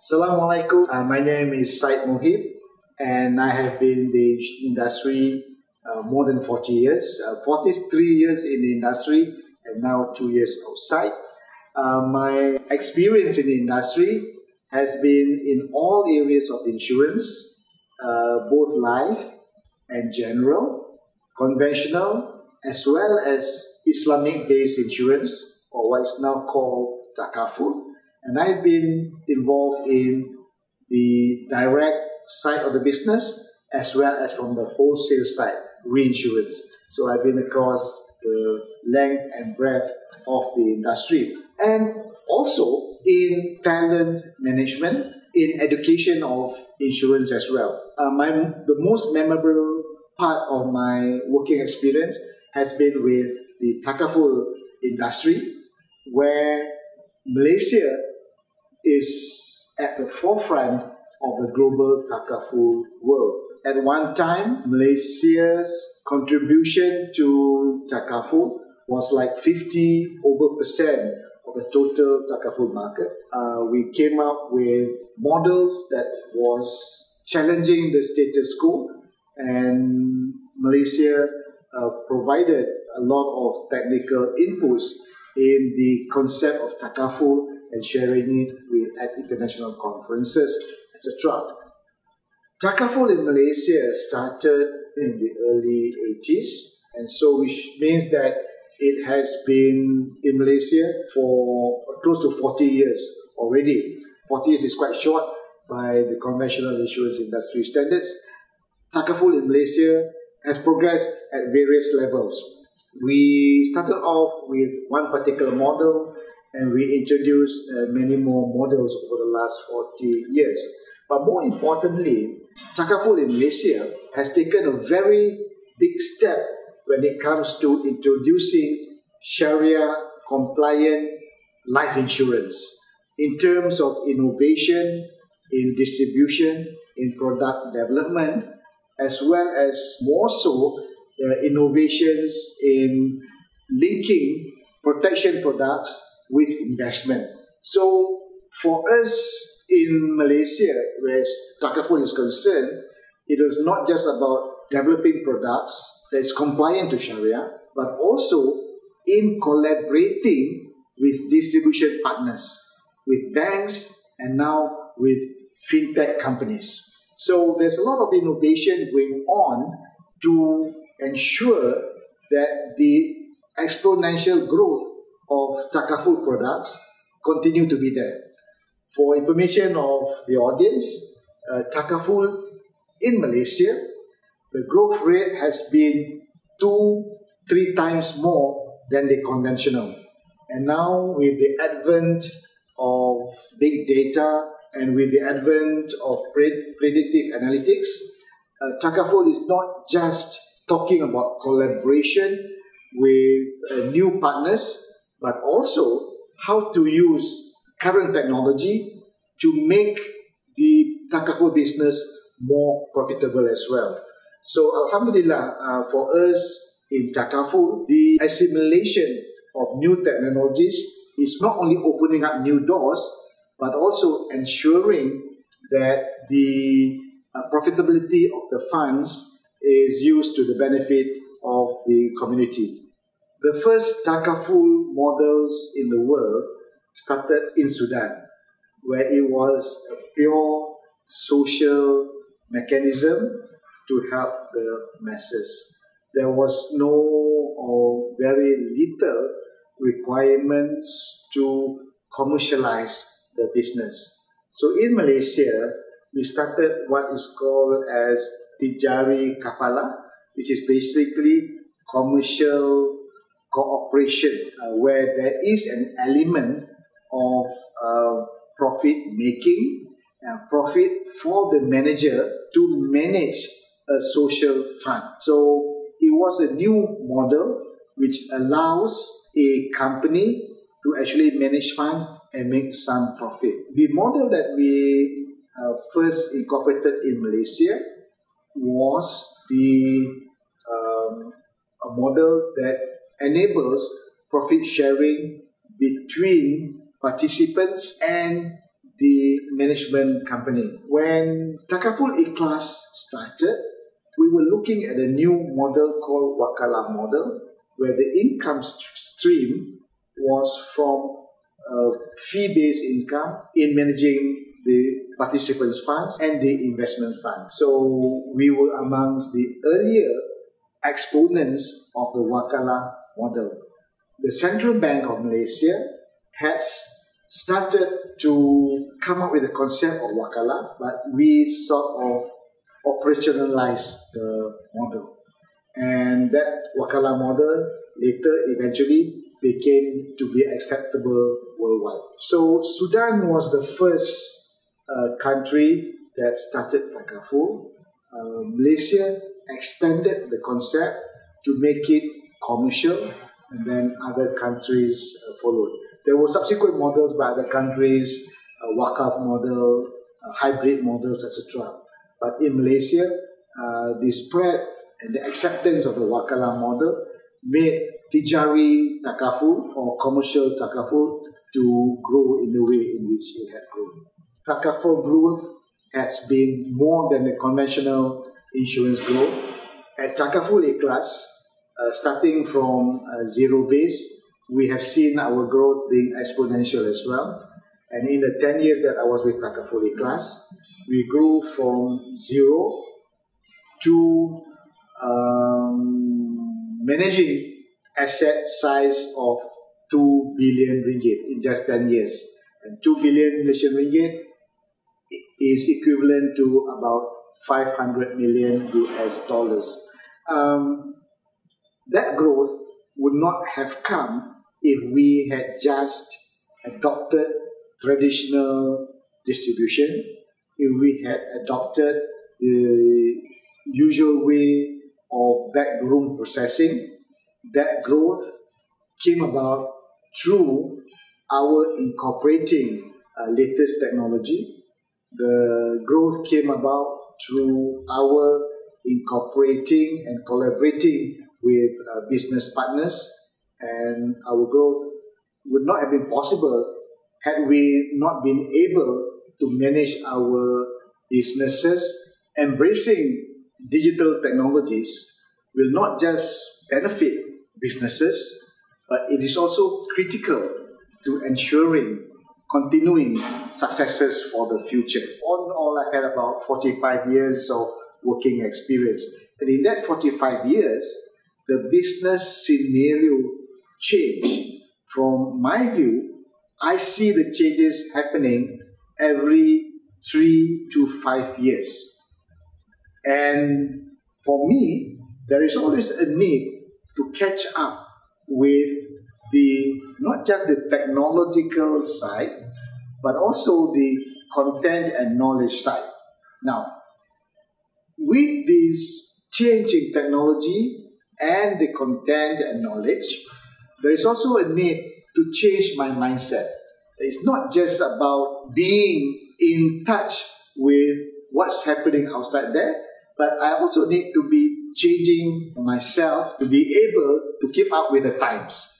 Assalamualaikum. My name is Syed Moheeb, and I have been in the industry more than 40 years. 43 years in the industry and now 2 years outside. My experience in the industry has been in all areas of insurance, both life and general, conventional, as well as Islamic-based insurance, or what is now called takaful. And I've been involved in the direct side of the business as well as from the wholesale side, reinsurance. So I've been across the length and breadth of the industry. And also in talent management, in education of insurance as well. The most memorable part of my working experience has been with the takaful industry, where Malaysia is at the forefront of the global takaful world. At one time, Malaysia's contribution to takaful was like 50% of the total takaful market. We came up with models that was challenging the status quo, and Malaysia provided a lot of technical inputs in the concept of takaful and sharing it at international conferences, etc. Takaful in Malaysia started in the early 80s, and so which means that it has been in Malaysia for close to 40 years already. 40 years is quite short by the conventional insurance industry standards. Takaful in Malaysia has progressed at various levels. We started off with one particular model, and we introduced many more models over the last 40 years. But more importantly, takaful in Malaysia has taken a very big step when it comes to introducing Sharia-compliant life insurance in terms of innovation, in distribution, in product development, as well as more so innovations in linking protection products with investment. So for us in Malaysia, where takaful is concerned, it was not just about developing products that's compliant to Sharia, but also in collaborating with distribution partners, with banks, and now with fintech companies. So there's a lot of innovation going on to ensure that the exponential growth of takaful products continue to be there. For information of the audience, takaful in Malaysia, the growth rate has been 2-3 times more than the conventional. And now with the advent of big data and with the advent of predictive analytics, takaful is not just talking about collaboration with new partners, but also how to use current technology to make the takaful business more profitable as well. So Alhamdulillah, for us in takaful, the assimilation of new technologies is not only opening up new doors, but also ensuring that the profitability of the funds is used to the benefit of the community. The first takaful models in the world started in Sudan, where it was a pure social mechanism to help the masses. There was no or very little requirements to commercialize the business. So in Malaysia, we started what is called as Tijari Kafala, which is basically commercial cooperation, where there is an element of profit making and profit for the manager to manage a social fund. So it was a new model which allows a company to actually manage fund and make some profit. The model that we first incorporated in Malaysia was a model that enables profit sharing between participants and the management company. When Takaful Ikhlas started, we were looking at a new model called Wakala model, where the income stream was from fee-based income in managing the participants' funds and the investment fund. So we were amongst the earlier exponents of the Wakala model. The Central Bank of Malaysia has started to come up with the concept of Wakala, but we sort of operationalized the model. And that Wakala model later eventually became to be acceptable worldwide. So Sudan was the first country that started Takaful. Malaysia expanded the concept to make it commercial, and then other countries followed. There were subsequent models by other countries, Wakaf model, hybrid models, etc. But in Malaysia, the spread and the acceptance of the Wakala model made Tijari Takaful or commercial Takaful to grow in the way in which it had grown. Takaful growth has been more than the conventional insurance growth. At Takaful Ikhlas, starting from zero base, we have seen our growth being exponential as well. And in the 10 years that I was with Takaful Ikhlas, we grew from zero to managing asset size of 2 billion ringgit in just 10 years. And 2 billion Malaysian ringgit is equivalent to about 500 million US dollars. That growth would not have come if we had just adopted traditional distribution, if we had adopted the usual way of backroom processing. That growth came about through our incorporating latest technology. The growth came about through our incorporating and collaborating with business partners, and our growth would not have been possible had we not been able to manage our businesses. Embracing digital technologies will not just benefit businesses, but it is also critical to ensuring continuing successes for the future. All in all, I had about 45 years of working experience. And in that 45 years, the business scenario changed. From my view, I see the changes happening every 3 to 5 years. And for me, there is always a need to catch up with not just the technological side, but also the content and knowledge side. Now, with this change in technology and the content and knowledge, there is also a need to change my mindset. It's not just about being in touch with what's happening outside there, but I also need to be changing myself to be able to keep up with the times.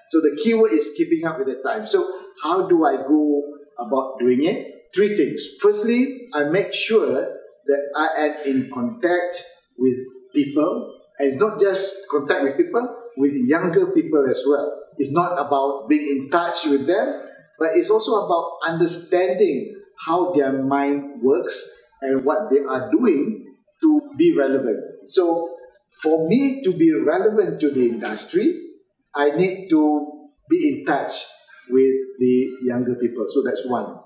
So the keyword is keeping up with the times. So how do I go about doing it? 3 things. Firstly, I make sure that I am in contact with people. And it's not just contact with people, with younger people as well. It's not about being in touch with them, but it's also about understanding how their mind works and what they are doing to be relevant. So for me to be relevant to the industry, I need to be in touch with the younger people. So that's one.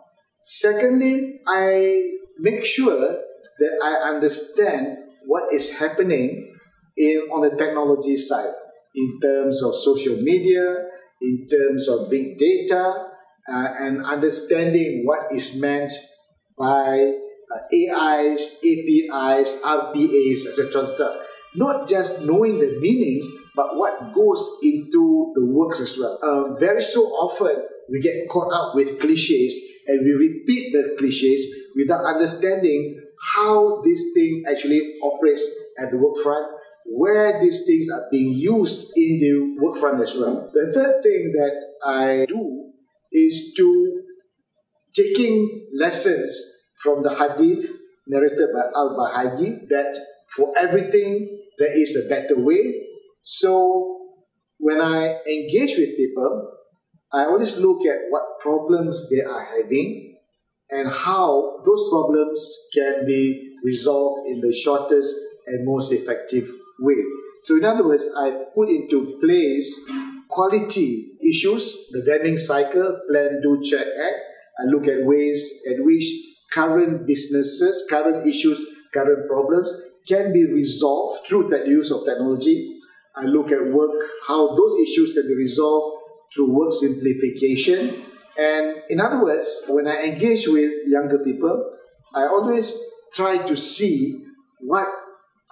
Secondly, I make sure that I understand what is happening on the technology side in terms of social media, in terms of big data, and understanding what is meant by AIs, APIs, RPAs, etc. Not just knowing the meanings, but what goes into the works as well. Very so often, we get caught up with cliches and we repeat the cliches without understanding how this thing actually operates at the work front, where these things are being used in the work front as well. The third thing that I do is to taking lessons from the hadith narrated by Al-Bahagi that for everything there is a better way. So when I engage with people, I always look at what problems they are having and how those problems can be resolved in the shortest and most effective way. So in other words, I put into place quality issues, the Deming cycle, plan, do, check, act. I look at ways in which current businesses, current issues, current problems can be resolved through the use of technology. I look at work, how those issues can be resolved through work simplification. And in other words, when I engage with younger people, I always try to see what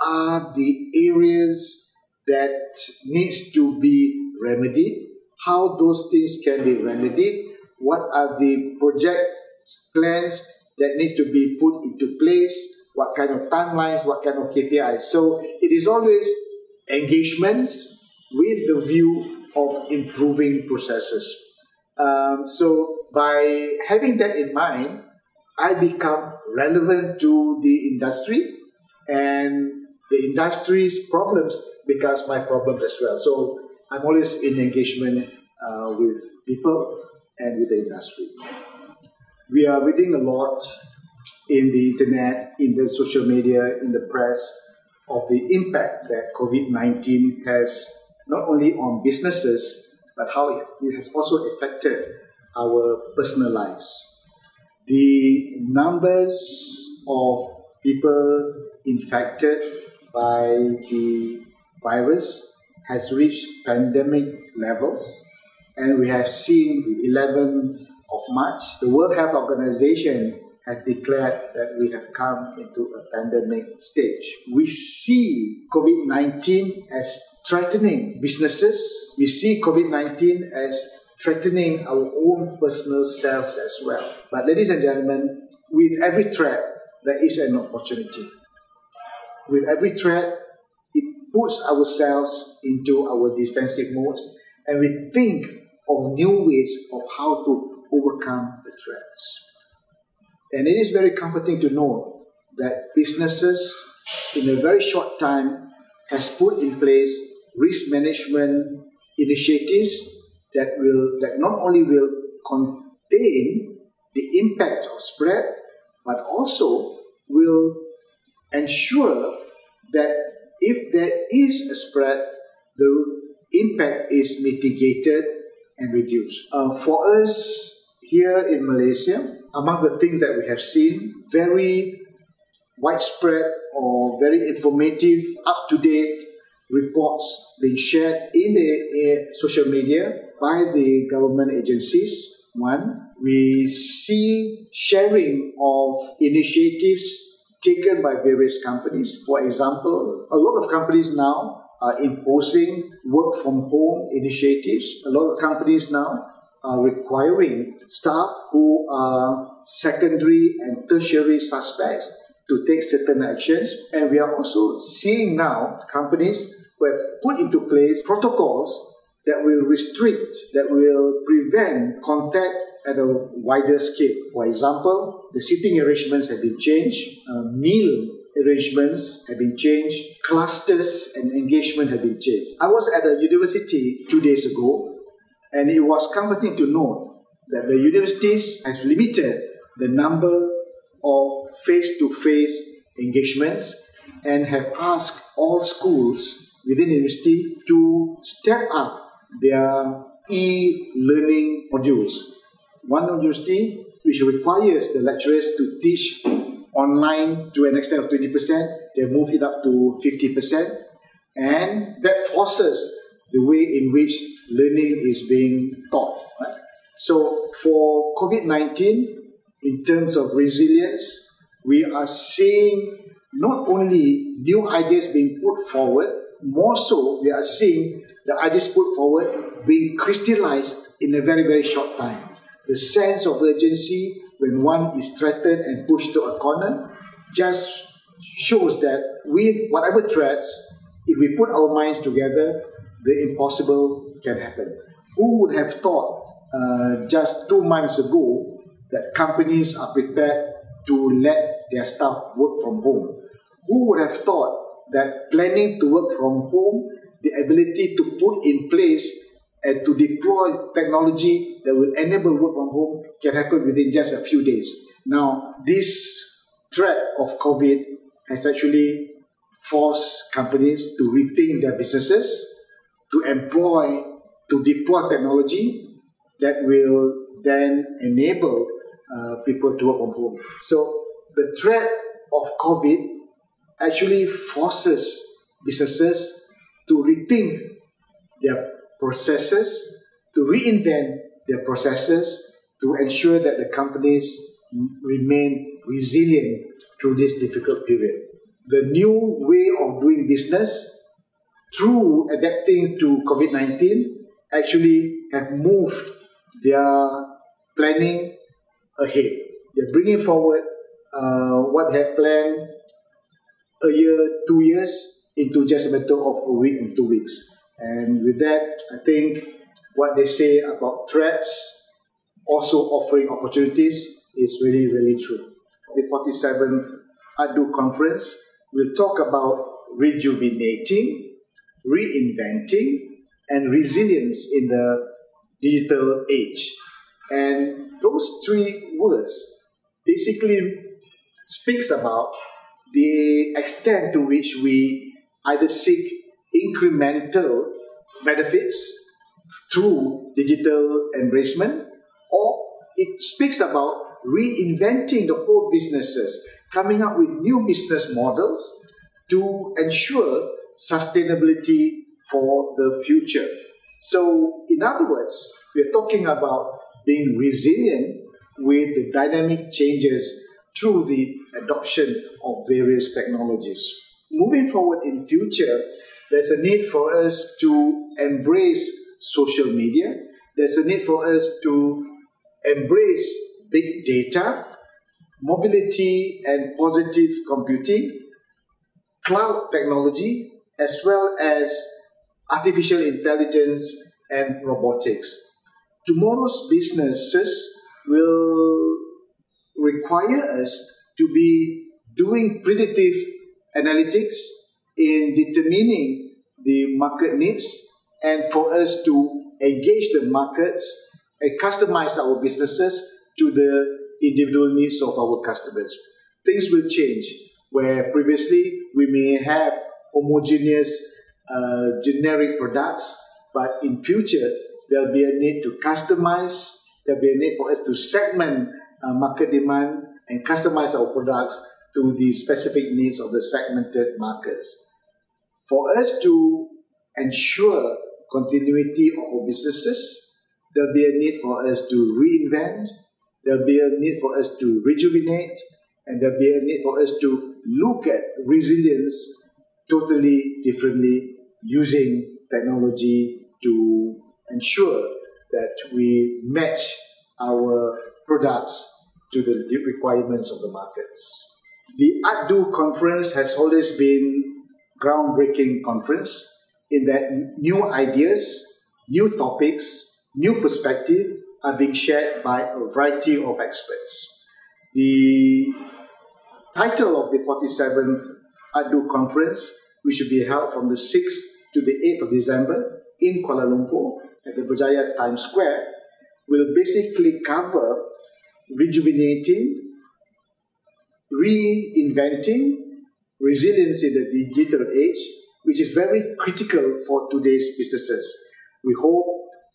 are the areas that needs to be remedied, how those things can be remedied, what are the project plans that needs to be put into place, what kind of timelines, what kind of KPIs. So it is always engagements with the view of improving processes. So by having that in mind, I become relevant to the industry, and the industry's problems becomes my problems as well. So I'm always in engagement with people and with the industry. We are reading a lot in the internet, in the social media, in the press, of the impact that COVID-19 has not only on businesses, but how it has also affected our personal lives. The numbers of people infected by the virus has reached pandemic levels, and we have seen the 11th of March, the World Health Organization has declared that we have come into a pandemic stage. We see COVID-19 as threatening businesses. We see COVID-19 as threatening our own personal selves as well. But ladies and gentlemen, with every threat, there is an opportunity. With every threat, it puts ourselves into our defensive modes, and we think of new ways of how to overcome the threats. And it is very comforting to know that businesses in a very short time has put in place risk management initiatives that not only will contain the impact of spread, but also will ensure that if there is a spread, the impact is mitigated and reduced. For us here in Malaysia, among the things that we have seen, very widespread or very informative, up-to-date reports being shared in the social media by the government agencies. One, we see sharing of initiatives taken by various companies. For example, a lot of companies now are imposing work from home initiatives. A lot of companies now are requiring staff who are secondary and tertiary suspects to take certain actions. And we are also seeing now companies who have put into place protocols that will restrict, that will prevent contact at a wider scale. For example, the seating arrangements have been changed, meal arrangements have been changed, clusters and engagement have been changed. I was at a university 2 days ago, and it was comforting to know that the universities have limited the number of face-to-face engagements and have asked all schools within the university to step up their e-learning modules. One university which requires the lecturers to teach online to an extent of 20%, they move it up to 50%, and that forces the way in which learning is being taught. Right? So for COVID-19, in terms of resilience, we are seeing not only new ideas being put forward, more so we are seeing the ideas put forward being crystallized in a very, very short time. The sense of urgency when one is threatened and pushed to a corner just shows that with whatever threats, if we put our minds together, the impossible can happen. Who would have thought just 2 months ago that companies are prepared to let their staff work from home. Who would have thought that planning to work from home, the ability to put in place and to deploy technology that will enable work from home can happen within just a few days. Now, this threat of COVID has actually forced companies to rethink their businesses, to deploy technology that will then enable people to work from home. So the threat of COVID actually forces businesses to rethink their processes, to reinvent their processes, to ensure that the companies remain resilient through this difficult period. The new way of doing business through adapting to COVID-19 actually have moved their planning ahead. They're bringing forward what they had planned a year, 2 years into just a matter of a week and 2 weeks. And with that, I think what they say about threats also offering opportunities is really, really true. The 47th ADU conference will talk about rejuvenating, reinventing, and resilience in the digital age. And those three words basically speaks about the extent to which we either seek incremental benefits through digital embracement, or it speaks about reinventing the whole businesses, coming up with new business models to ensure sustainability for the future. So, in other words, we're talking about being resilient with the dynamic changes through the adoption of various technologies. Moving forward in future, there's a need for us to embrace social media. There's a need for us to embrace big data, mobility and positive computing, cloud technology, as well as artificial intelligence and robotics. Tomorrow's businesses will require us to be doing predictive analytics in determining the market needs, and for us to engage the markets and customize our businesses to the individual needs of our customers. Things will change, where previously we may have homogeneous generic products, but in future there'll be a need to customize, there'll be a need for us to segment market demand and customize our products to the specific needs of the segmented markets. For us to ensure continuity of our businesses, there'll be a need for us to reinvent, there'll be a need for us to rejuvenate, and there'll be a need for us to look at resilience totally differently using technology to ensure that we match our products to the requirements of the markets. The ADU conference has always been groundbreaking conference in that new ideas, new topics, new perspective are being shared by a variety of experts. The title of the 47th ADU conference, which will be held from the 6th to the 8th of December in Kuala Lumpur at the Berjaya Times Square, will basically cover rejuvenating, reinventing, resilience in the digital age, which is very critical for today's businesses. We hope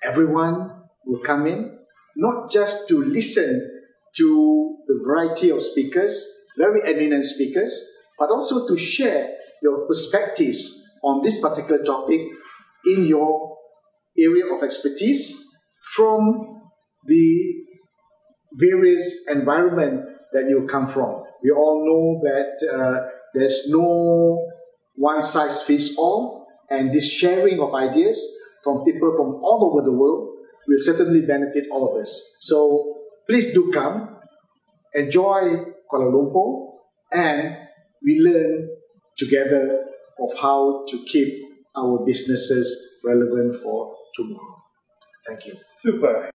everyone will come in, not just to listen to the variety of speakers, very eminent speakers, but also to share your perspectives on this particular topic in your area of expertise from the various environment that you come from. We all know that there's no one-size-fits-all, and this sharing of ideas from people from all over the world will certainly benefit all of us. So please do come, enjoy Kuala Lumpur, and we learn together of how to keep our businesses relevant for tomorrow. Thank you. Super.